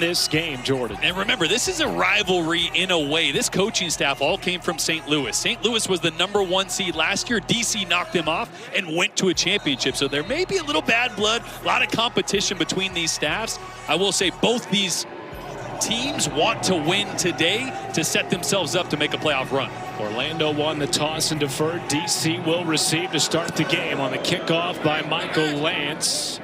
this game, Jordan. And remember, this is a rivalry in a way. This coaching staff all came from St. Louis. St. Louis was the #1 seed last year. DC knocked them off and went to a championship. So there may be a little bad blood, a lot of competition between these staffs. I will say both these teams want to win today to set themselves up to make a playoff run. Orlando won the toss and deferred. DC will receive to start the game on the kickoff by Michael Lance.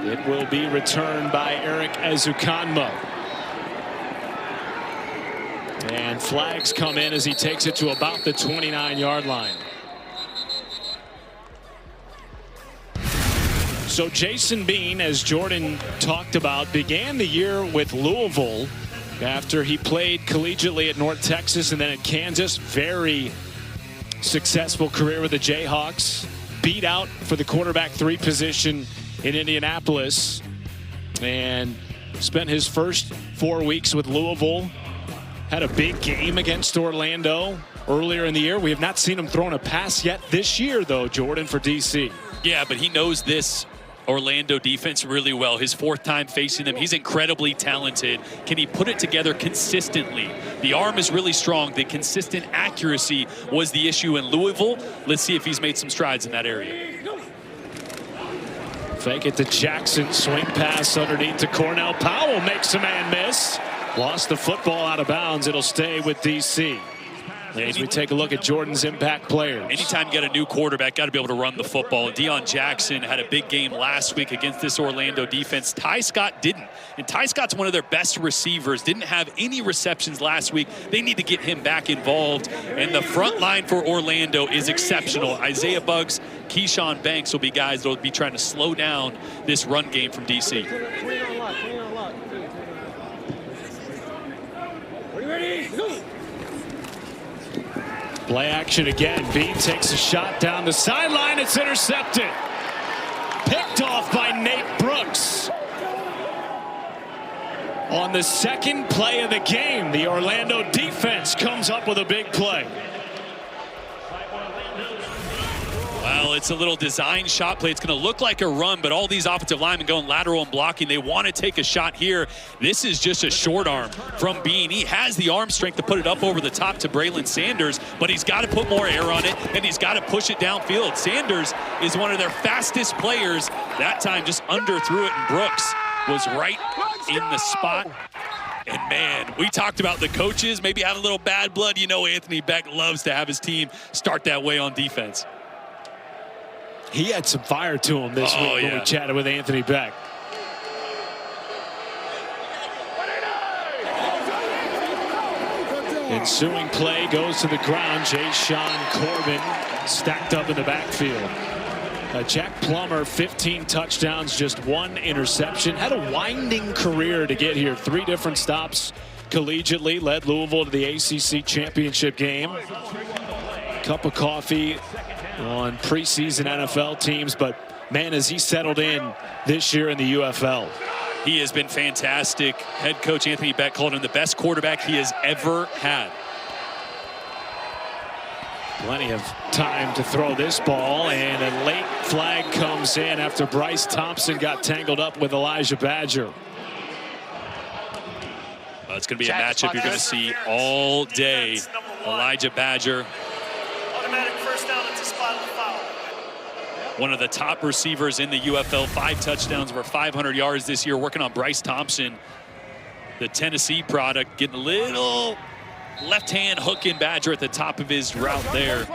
It will be returned by Eric Ezukanmo. And flags come in as he takes it to about the 29-yard line. So Jason Bean, as Jordan talked about, began the year with Louisville after he played collegiately at North Texas and then at Kansas. Very successful career with the Jayhawks. Beat out for the quarterback 3 position in Indianapolis and spent his first 4 weeks with Louisville. Had a big game against Orlando earlier in the year. We have not seen him throwing a pass yet this year, though, Jordan, for DC. Yeah, but he knows this Orlando defense really well. His 4th time facing them. He's incredibly talented. Can he put it together consistently? The arm is really strong. The consistent accuracy was the issue in Louisville. Let's see if he's made some strides in that area. Fake it to Jackson. Swing pass underneath to Cornell. Powell makes a man miss. Lost the football out of bounds. It'll stay with DC. As we take a look at Jordan's impact players. Anytime you get a new quarterback, got to be able to run the football. Deion Jackson had a big game last week against this Orlando defense. Ty Scott didn't. And Ty Scott's one of their best receivers. Didn't have any receptions last week. They need to get him back involved. And the front line for Orlando is exceptional. Isaiah Buggs, Keyshawn Banks will be guys that will be trying to slow down this run game from DC. Are you ready? Go! Play action again. Bean takes a shot down the sideline. It's intercepted. Picked off by Nate Brooks. On the second play of the game, the Orlando defense comes up with a big play. Well, it's a little design shot play. It's going to look like a run, but all these offensive linemen going lateral and blocking. They want to take a shot here. This is just a short arm from Bean. He has the arm strength to put it up over the top to Braylon Sanders, but he's got to put more air on it, and he's got to push it downfield. Sanders is one of their fastest players. That time just underthrew it, and Brooks was right in the spot. And, man, we talked about the coaches maybe have a little bad blood. You know Anthony Beck loves to have his team start that way on defense. He had some fire to him this week when we chatted with Anthony Beck. Ensuing play goes to the ground. Jay-Sean Corbin stacked up in the backfield. Jack Plummer, 15 touchdowns, just 1 interception. Had a winding career to get here. 3 different stops collegiately. Led Louisville to the ACC championship game. Cup of coffee on preseason NFL teams, but man, has he settled in this year in the UFL. He has been fantastic. Head coach Anthony Beck called him the best quarterback he has ever had. Plenty of time to throw this ball, and a late flag comes in after Bryce Thompson got tangled up with Elijah Badger. Well, it's going to be a matchup you're going to see all day. Elijah Badger, one of the top receivers in the UFL, 5 touchdowns, over 500 yards this year, working on Bryce Thompson, the Tennessee product, getting a little left-hand hook in Badger at the top of his route there.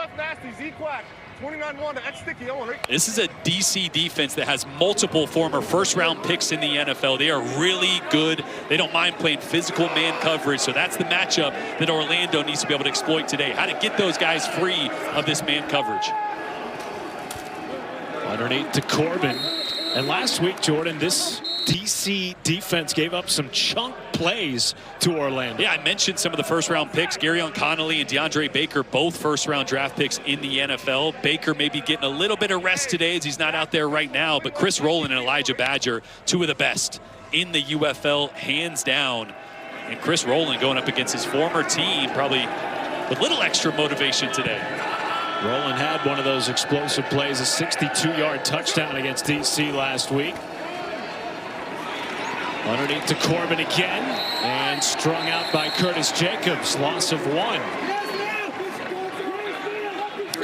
This is a DC defense that has multiple former first-round picks in the NFL. They are really good. They don't mind playing physical man coverage, so that's the matchup that Orlando needs to be able to exploit today. How to get those guys free of this man coverage. Underneath to Corbin. And last week, Jordan, this DC defense gave up some chunk plays to Orlando. Yeah, I mentioned some of the first-round picks. Garyon Connolly and DeAndre Baker, both first-round draft picks in the NFL. Baker may be getting a little bit of rest today as he's not out there right now, but Chris Rowland and Elijah Badger, 2 of the best in the UFL, hands down. And Chris Rowland going up against his former team, probably with a little extra motivation today. Rowland had one of those explosive plays, a 62-yard touchdown against DC last week. Underneath to Corbin again, and strung out by Curtis Jacobs. Loss of 1.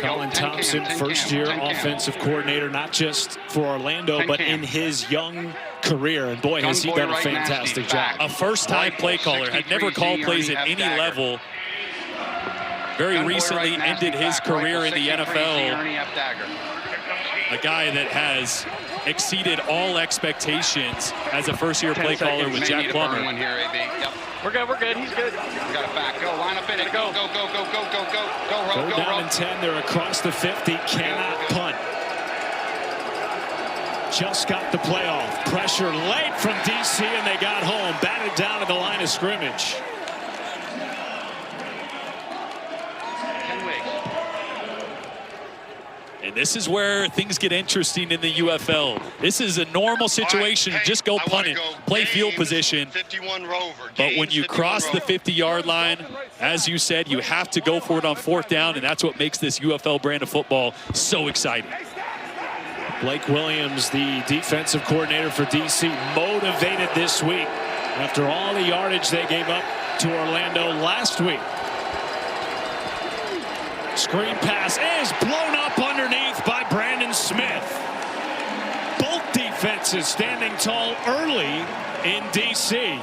Colin Thompson, first-year offensive coordinator, not just for Orlando, but in his young career. And boy, has he done a fantastic job. A first-time play caller, had never called plays at any level. Very recently ended his career in the NFL. A guy that has exceeded all expectations as a first-year play caller with Jack Plummer. We're good, he's good. We got a back, go, line up in it, go. Third down and 10, they're across the 50, cannot punt. Just got the playoff. Pressure late from DC, and they got home. Batted down at the line of scrimmage. And this is where things get interesting in the UFL. This is a normal situation. Just go punt it, play field position. But when you cross the 50-yard line, as you said, you have to go for it on 4th down, and that's what makes this UFL brand of football so exciting. Blake Williams, the defensive coordinator for DC, motivated this week after all the yardage they gave up to Orlando last week. Screen pass is blown up underneath by Brandon Smith. Both defenses standing tall early in DC.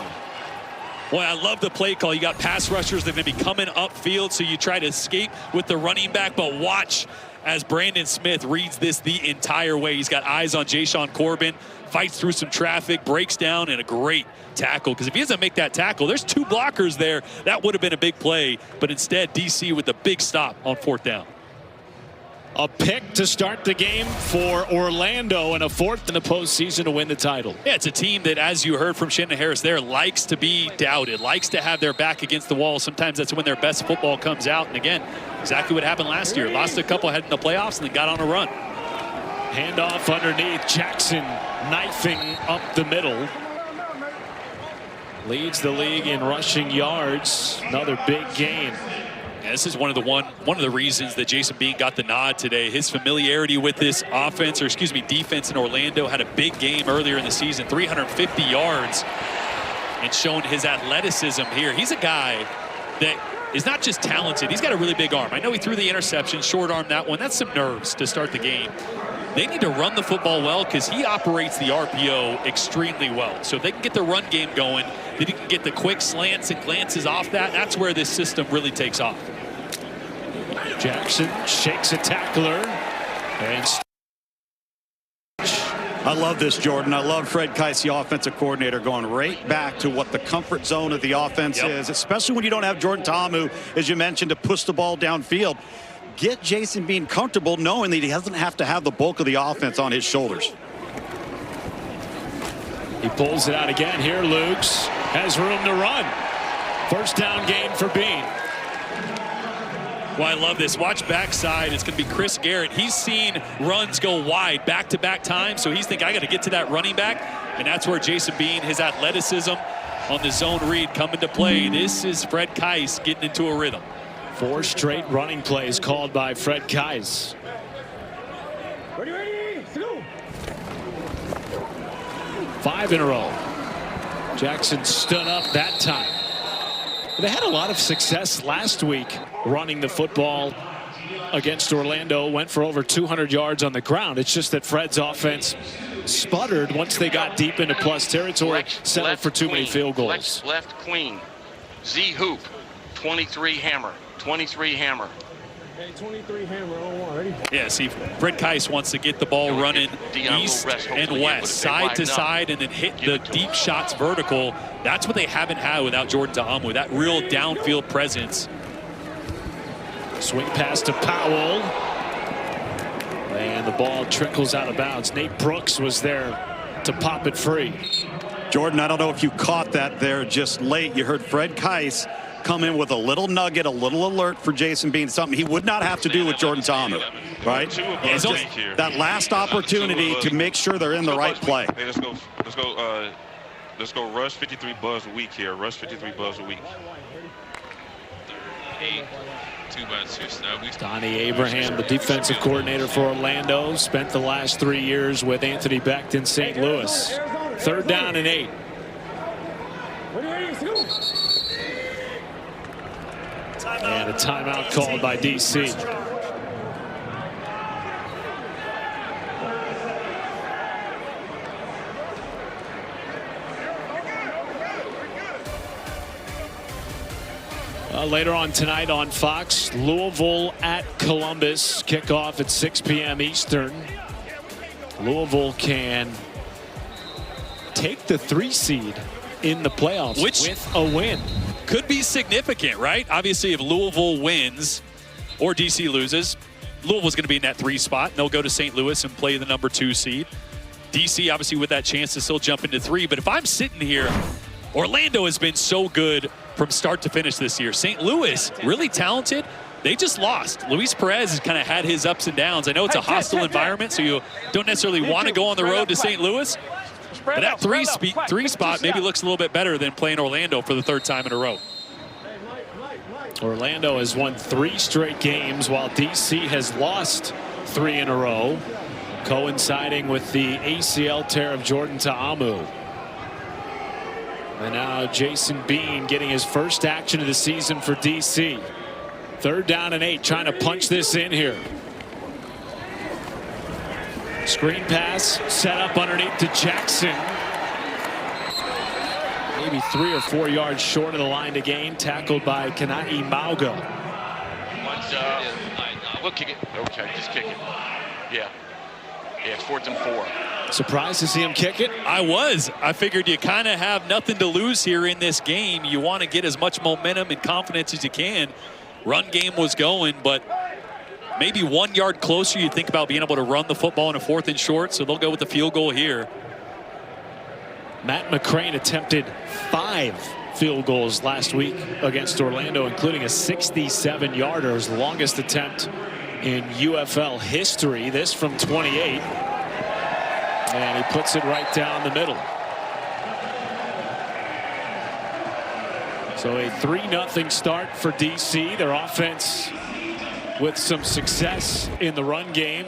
Boy, I love the play call. You got pass rushers that are going to be coming upfield, so you try to escape with the running back, but watch as Brandon Smith reads this the entire way. He's got eyes on Jashawn Corbin, fights through some traffic, breaks down, and a great tackle. Because if he doesn't make that tackle, there's 2 blockers there. That would have been a big play, but instead DC with a big stop on 4th down. A pick to start the game for Orlando, and a 4th in the postseason to win the title. Yeah, it's a team that, as you heard from Shannon Harris there, likes to be doubted, likes to have their back against the wall. Sometimes that's when their best football comes out. And again, exactly what happened last year. Lost a couple ahead in the playoffs and then got on a run. Handoff underneath. Jackson knifing up the middle. Leads the league in rushing yards. Another big gain. Yeah, this is one of the reasons that Jason Bean got the nod today. His familiarity with this offense, or excuse me, defense in Orlando, had a big game earlier in the season, 350 yards, and showing his athleticism here. He's a guy that is not just talented, he's got a really big arm. I know he threw the interception, short arm that one. That's some nerves to start the game. They need to run the football well because he operates the RPO extremely well. So if they can get the run game going, then he can get the quick slants and glances off that. That's where this system really takes off. Jackson shakes a tackler. And I love this, Jordan. I love Fred Keiss, the offensive coordinator, going right back to what the comfort zone of the offense is, especially when you don't have Jordan Ta'amu, as you mentioned, to push the ball downfield. Get Jason Bean comfortable knowing that he doesn't have to have the bulk of the offense on his shoulders. He pulls it out again here. Lukes has room to run. 1st down gain for Bean. Well, I love this. Watch backside. It's going to be Chris Garrett. He's seen runs go wide back-to-back times, so he's thinking, I got to get to that running back. And that's where Jason Bean, his athleticism on the zone read, come into play. This is Fred Keiss getting into a rhythm. 4 straight running plays called by Fred Keiss. Ready, go. 5 in a row. Jackson stood up that time. They had a lot of success last week running the football against Orlando. Went for over 200 yards on the ground. It's just that Fred's offense sputtered once they got deep into plus territory, settled for too many field goals. Left queen. Z hoop. 23 hammer. 23 hammer. Hey, 23 hammer on 1. Ready? Yeah, see, Fred Keiss wants to get the ball running east and west, side to side, and then hit the deep shots vertical. That's what they haven't had without Jordan Ta'amu, that real downfield presence. Swing pass to Powell. And the ball trickles out of bounds. Nate Brooks was there to pop it free. Jordan, I don't know if you caught that there just late. You heard Fred Keiss come in with a little nugget, a little alert for Jason Bean, something he would not have to do with Jordan Ta'amu, right? It's just that last opportunity to make sure they're in the right play. Hey, let's go rush 53 buzz a week here. Rush 53 buzz a week. 2x2 snub. Donnie Abraham, the defensive coordinator for Orlando, spent the last 3 years with Anthony Becht in St. Louis. 3rd down and 8. And a timeout called by DC. Later on tonight on Fox, Louisville at Columbus. Kickoff at 6 p.m. Eastern. Louisville can take the 3 seed in the playoffs with a win. Could be significant, right? Obviously, if Louisville wins or DC loses, Louisville's going to be in that 3 spot. And they'll go to St. Louis and play the number 2 seed. DC, obviously, with that chance to still jump into 3. But if I'm sitting here, Orlando has been so good from start to finish this year. St. Louis, really talented. They just lost. Luis Perez has kind of had his ups and downs. I know it's a hostile environment, so you don't necessarily want to go on the road to St. Louis. But that 3 spot maybe looks a little bit better than playing Orlando for the 3rd time in a row. Orlando has won 3 straight games, while DC has lost 3 in a row, coinciding with the ACL tear of Jordan Ta'amu. And now Jason Bean getting his first action of the season for DC. 3rd down and 8, trying to punch this in here. Screen pass set up underneath to Jackson. Maybe 3 or 4 yards short of the line to gain. Tackled by Kanai Mauga. We'll kick it. Okay, just kick it. Yeah. Yeah, it's 4th and 4. Surprised to see him kick it? I was. I figured you kind of have nothing to lose here in this game. You want to get as much momentum and confidence as you can. Run game was going, but maybe 1 yard closer, you'd think about being able to run the football in a 4th and short, so they'll go with the field goal here. Matt McCrane attempted 5 field goals last week against Orlando, including a 67-yarder, his longest attempt in UFL history. This from 28. And he puts it right down the middle. So a 3-0 start for DC. Their offense with some success in the run game.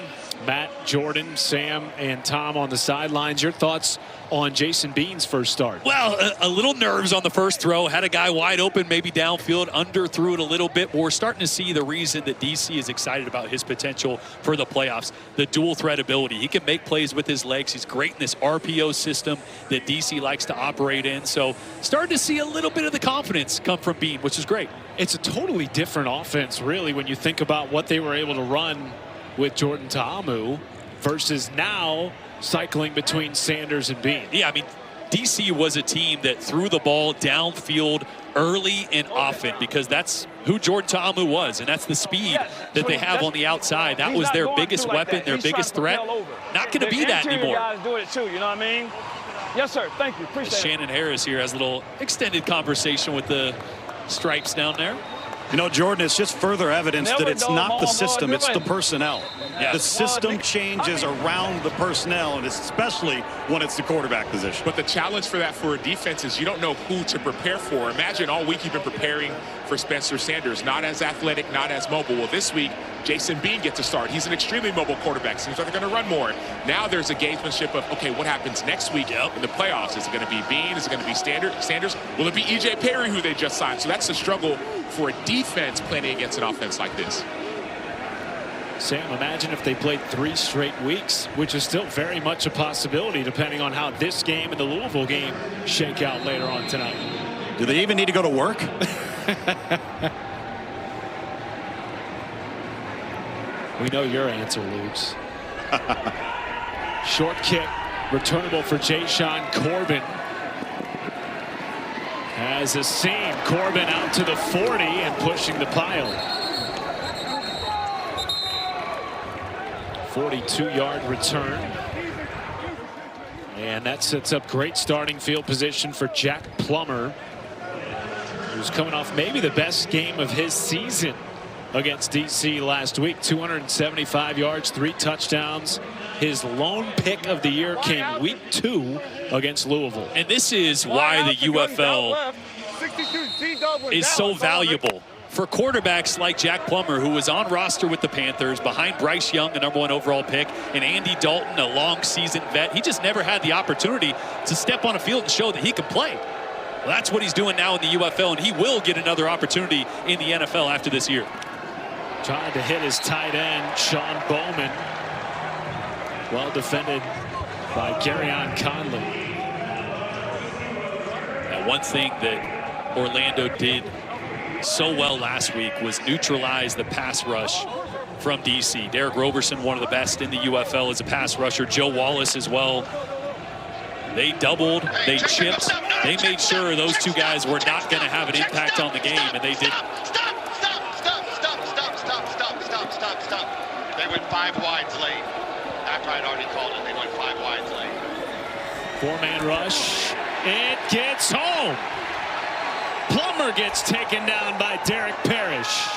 Matt, Jordan, Sam, and Tom on the sidelines. Your thoughts on Jason Bean's first start? Well, a little nerves on the first throw. Had a guy wide open, maybe downfield, underthrew it a little bit. But we're starting to see the reason that DC is excited about his potential for the playoffs. The dual threat ability. He can make plays with his legs. He's great in this RPO system that DC likes to operate in. So starting to see a little bit of the confidence come from Bean, which is great. It's a totally different offense, really, when you think about what they were able to run with Jordan Ta'amu versus now cycling between Sanders and Bean. Yeah, I mean, DC was a team that threw the ball downfield early and often because that's who Jordan Ta'amu was, and that's the speed that they have on the outside. That was their biggest weapon, their biggest threat. Not going to be that anymore. Guys do it too, you know what I mean? Yes, sir. Thank you. Appreciate it. Shannon Harris here has a little extended conversation with the Stripes down there. You know, Jordan, it's just further evidence that it's not the system, it's the personnel. Yes. The system changes around the personnel, and especially when it's the quarterback position. But the challenge for that for a defense is you don't know who to prepare for. Imagine all week you've been preparing for Spencer Sanders, not as athletic, not as mobile. Well, this week, Jason Bean gets a start. He's an extremely mobile quarterback. Seems like they're going to run more. Now there's a gamesmanship of, okay, what happens next week in the playoffs? Is it going to be Bean? Is it going to be Sanders? Will it be E.J. Perry, who they just signed? So that's the struggle for a defense playing against an offense like this. Sam, imagine if they played 3 straight weeks, which is still very much a possibility depending on how this game and the Louisville game shake out later on tonight. Do they even need to go to work? We know your answer, Luke's. Short kick, returnable for Jayshon Corbin. Has a seam. Corbin out to the 40 and pushing the pile. 42-yard return. And that sets up great starting field position for Jack Plummer, who's coming off maybe the best game of his season against DC last week. 275 yards, 3 touchdowns. His lone pick of the year came week 2 against Louisville. And this is why the UFL is so valuable for quarterbacks like Jack Plummer, who was on roster with the Panthers behind Bryce Young, the #1 overall pick, and Andy Dalton, a long season vet. He just never had the opportunity to step on a field and show that he could play. Well, that's what he's doing now in the UFL, and he will get another opportunity in the NFL after this year. Trying to hit his tight end, Sean Bowman. Well defended by Garyon Conley. And one thing that Orlando did so well last week was neutralize the pass rush from DC. Derek Roberson, one of the best in the UFL as a pass rusher. Joe Wallace as well. They doubled, they chipped, they made sure those two guys were not going to have an impact on the game, and they did. Stop. They went 5 wides late. After I'd already called it, they went 5 wides late. 4-man rush. It gets home. Plummer gets taken down by Derek Parrish.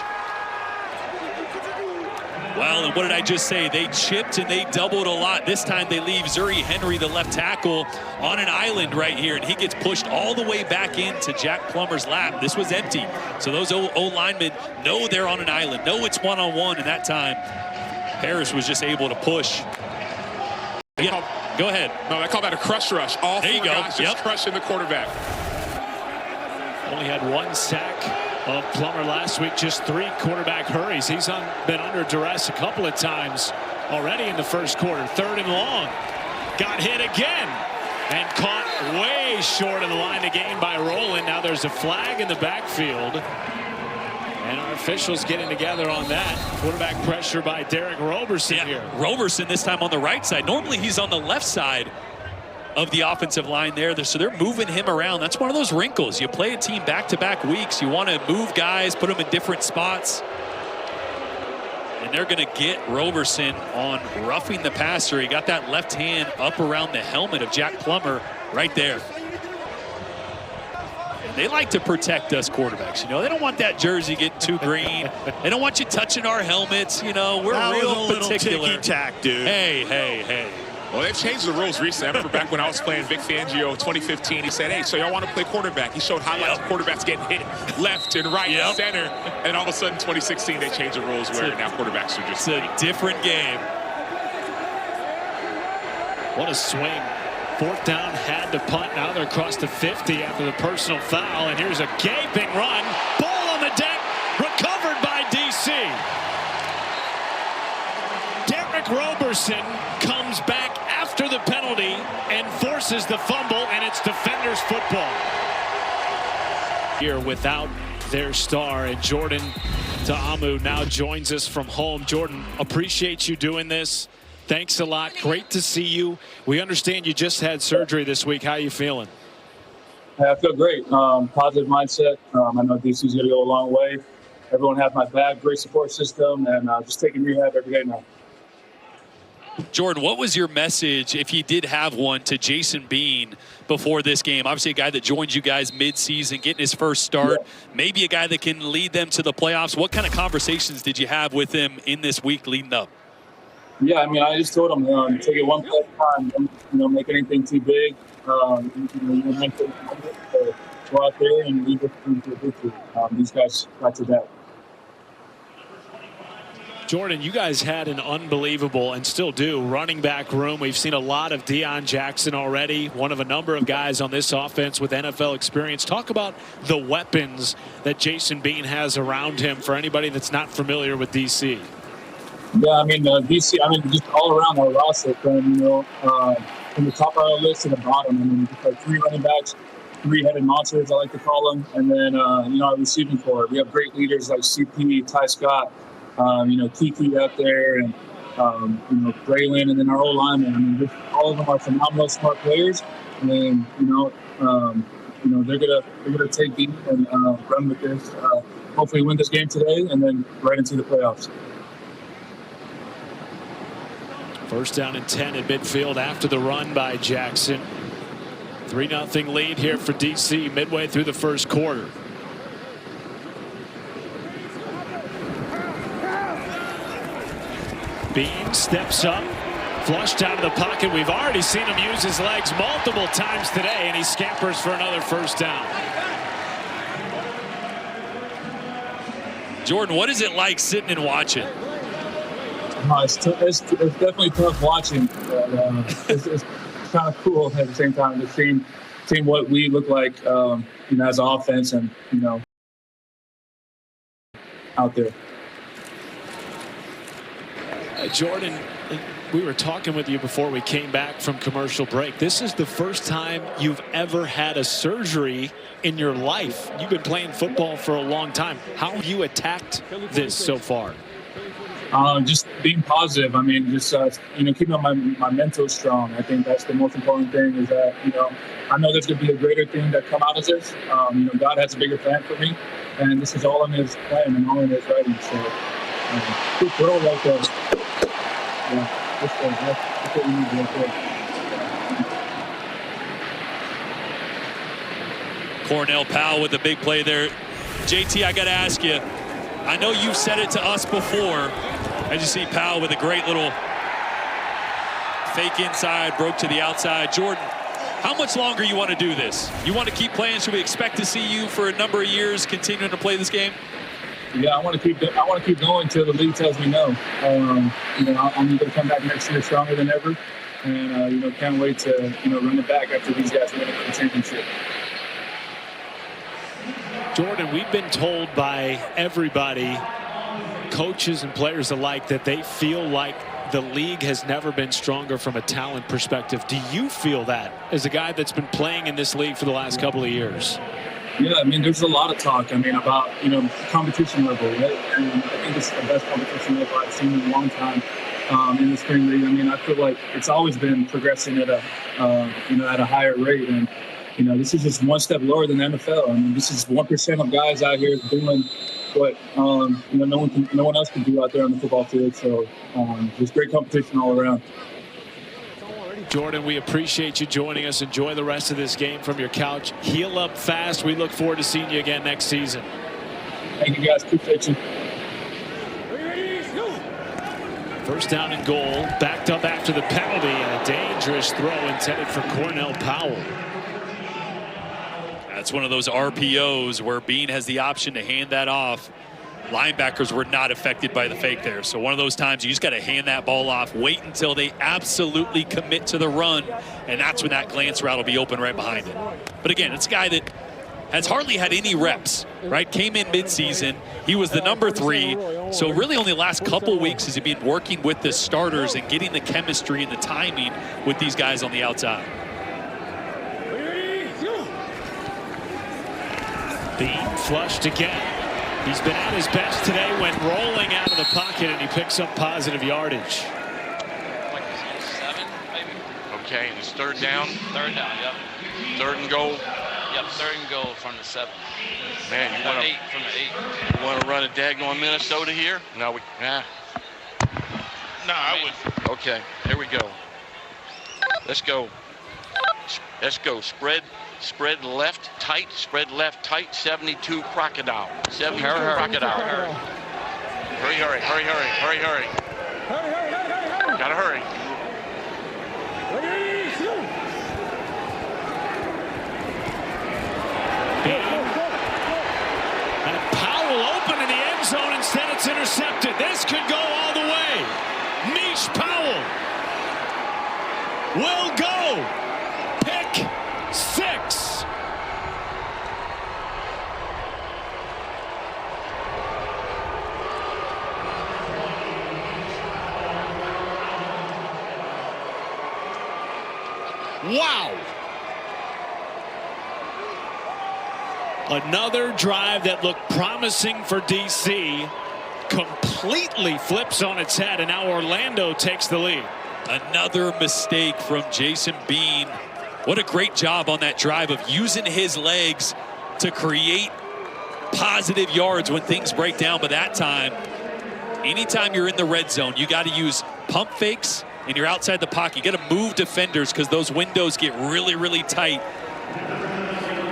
Well, and what did I just say? They chipped and they doubled a lot. This time they leave Zuri Henry, the left tackle, on an island right here, and he gets pushed all the way back into Jack Plummer's lap. This was empty. So those O-linemen know they're on an island, know it's one-on-one, and that time Parrish was just able to push. Yeah, go ahead. No, I call that a crush rush. All there four guys just crushing the quarterback. Only had 1 sack of Plummer last week, just 3 quarterback hurries. He's been under duress a couple of times already in the first quarter. 3rd and long. Got hit again and caught way short of the line of game by Rowland. Now there's a flag in the backfield. And our officials getting together on that. Quarterback pressure by Derek Roberson here. Roberson this time on the right side. Normally he's on the left side of the offensive line there. So they're moving him around. That's one of those wrinkles. You play a team back-to-back weeks. You want to move guys, put them in different spots. And they're going to get Roberson on roughing the passer. He got that left hand up around the helmet of Jack Plummer right there. And they like to protect us quarterbacks. You know, they don't want that jersey getting too green. They don't want you touching our helmets. You know, we're real particular. Ticky-tack, dude. Hey. Well, they've changed the rules recently. I remember back when I was playing Vic Fangio 2015, he said, hey, so y'all want to play quarterback? He showed highlights of quarterbacks getting hit left and right and center. And all of a sudden, 2016, they changed the rules where now quarterbacks are just... It's a different game. What a swing. 4th down, had to punt. Now they're across the 50 after the personal foul. And here's a gaping run. Ball on the deck. Recovered by DC. Derek Roberson comes back after the penalty and forces the fumble, and it's defenders football. Here without their star, and Jordan Ta'amu now joins us from home. Jordan, appreciate you doing this. Thanks a lot. Great to see you. We understand you just had surgery this week. How are you feeling? I feel great. Positive mindset. I know DC's going to go a long way. Everyone has my back, great support system, and just taking rehab every day now. Jordan, what was your message, if you did have one, to Jason Bean before this game? Obviously a guy that joined you guys mid-season, getting his first start, maybe a guy that can lead them to the playoffs. What kind of conversations did you have with him in this week leading up? Yeah, I mean, I just told him, take it one play at a time. Don't make anything too big. Go out there and lead the team to a victory. These guys got to that. Jordan, you guys had an unbelievable, and still do, running back room. We've seen a lot of Deion Jackson already, one of a number of guys on this offense with NFL experience. Talk about the weapons that Jason Bean has around him for anybody that's not familiar with DC. Yeah, I mean, DC, just all around our roster, from the top of our list to the bottom. I mean, just like 3 running backs, 3-headed monsters, I like to call them. And then, our receiving core. We have great leaders like CP, Ty Scott, Kiki out there, and Braylon, and then our old linemen. I mean, just all of them are phenomenal, smart players, and then they're gonna take deep and run with this. Hopefully, win this game today, and then right into the playoffs. 1st down and 10 at midfield after the run by Jackson. 3-0 lead here for DC midway through the first quarter. Bean steps up, flushed out of the pocket. We've already seen him use his legs multiple times today, and he scampers for another 1st down. Jordan, what is it like sitting and watching? It's definitely tough watching, but it's kind of cool at the same time. Just seeing seeing what we look like, as an offense and, out there. Jordan, we were talking with you before we came back from commercial break. This is the first time you've ever had a surgery in your life. You've been playing football for a long time. How have you attacked this so far? Just being positive. I mean, just, keeping my mental strong. I think that's the most important thing is that, I know there's going to be a greater thing that come out of this. God has a bigger plan for me, and this is all in his plan and all in his writing. So, we're all like that. Yeah, that's what we need to look at. Cornell Powell with the big play there. JT, I got to ask you, I know you've said it to us before. As you see Powell with a great little fake inside, broke to the outside. Jordan, how much longer you want to do this? You want to keep playing? Should we expect to see you for a number of years continuing to play this game? Yeah, I want to keep going until the league tells me no. I'm going to come back next year stronger than ever, and can't wait to run it back after these guys win the championship. Jordan, we've been told by everybody, coaches and players alike, that they feel like the league has never been stronger from a talent perspective. Do you feel that as a guy that's been playing in this league for the last couple of years? Yeah, I mean, there's a lot of talk, about, competition level, right? And I think it's the best competition level I've seen in a long time in the spring league. I mean, I feel like it's always been progressing at a higher rate. And, this is just one step lower than the NFL. I mean, this is 1% of guys out here doing what, no one else can do out there on the football field. So there's great competition all around. Jordan, we appreciate you joining us. Enjoy the rest of this game from your couch. Heal up fast. We look forward to seeing you again next season. Thank you, guys. Appreciate you. First down and goal. Backed up after the penalty. And a dangerous throw intended for Cornell Powell. That's one of those RPOs where Bean has the option to hand that off. Linebackers were not affected by the fake there. So one of those times you just got to hand that ball off, wait until they absolutely commit to the run, and that's when that glance route will be open right behind it. But again, it's a guy that has hardly had any reps, right? Came in midseason. He was the number 3. So really only the last couple weeks has he been working with the starters and getting the chemistry and the timing with these guys on the outside. Bean flushed again. He's been at his best today when rolling out of the pocket, and he picks up positive yardage. Like he's on 7, maybe. Okay, and it's third down. Third down, yep. Third and goal. Yep, third and goal from the 7. Man, you want 8 from the 8. You want to run a daggone Minnesota here? No, No, I would. Okay, here we go. Let's go. Let's go. Spread left tight. Spread left tight. 72 crocodile. 72 crocodile. Hurry. Gotta hurry. And Powell open in the end zone. Instead, it's intercepted. This could go all the way. Mish Powell will go. Pick 6. Wow. Another drive that looked promising for DC completely flips on its head, and now Orlando takes the lead. Another mistake from Jason Bean. What a great job on that drive of using his legs to create positive yards when things break down. But that time, anytime you're in the red zone, you got to use pump fakes and you're outside the pocket. You got to move defenders because those windows get really, really tight.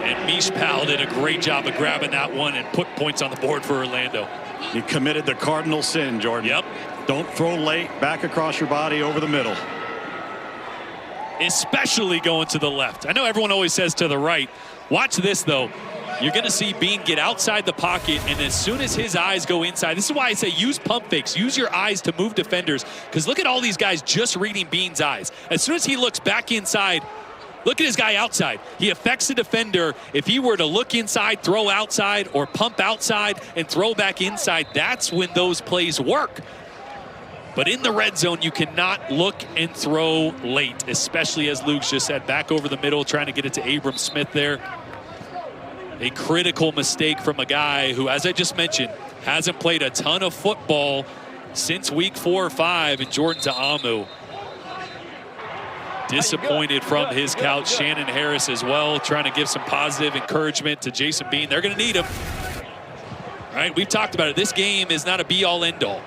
And Mish Powell did a great job of grabbing that one and put points on the board for Orlando. You committed the cardinal sin, Jordan. Yep. Don't throw late, back across your body over the middle. Especially going to the left. I know everyone always says to the right. Watch this, though. You're going to see Bean get outside the pocket, and as soon as his eyes go inside, this is why I say use pump fakes. Use your eyes to move defenders, because look at all these guys just reading Bean's eyes. As soon as he looks back inside, Look at his guy outside. He affects the defender. If he were to look inside, throw outside, or pump outside and throw back inside, that's when those plays work. But in the red zone, you cannot look and throw late, especially as Luke just said, back over the middle, trying to get it to Abram Smith there. A critical mistake from a guy who, as I just mentioned, hasn't played a ton of football since week 4 or 5, and Jordan Ta'amu. Disappointed from his couch. Shannon Harris as well, trying to give some positive encouragement to Jason Bean. They're going to need him. All right, we've talked about it. This game is not a be-all, end-all.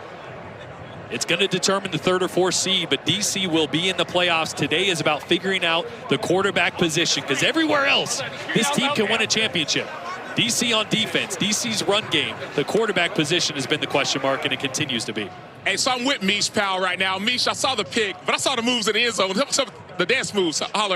It's going to determine the 3rd or 4th seed, but DC will be in the playoffs. Today is about figuring out the quarterback position, because everywhere else, this team can win a championship. DC on defense, DC's run game, the quarterback position has been the question mark, and it continues to be. Hey, so I'm with Mish, pal, right now. Mish, I saw the pick, but I saw the moves in the end zone. The dance moves. Holler.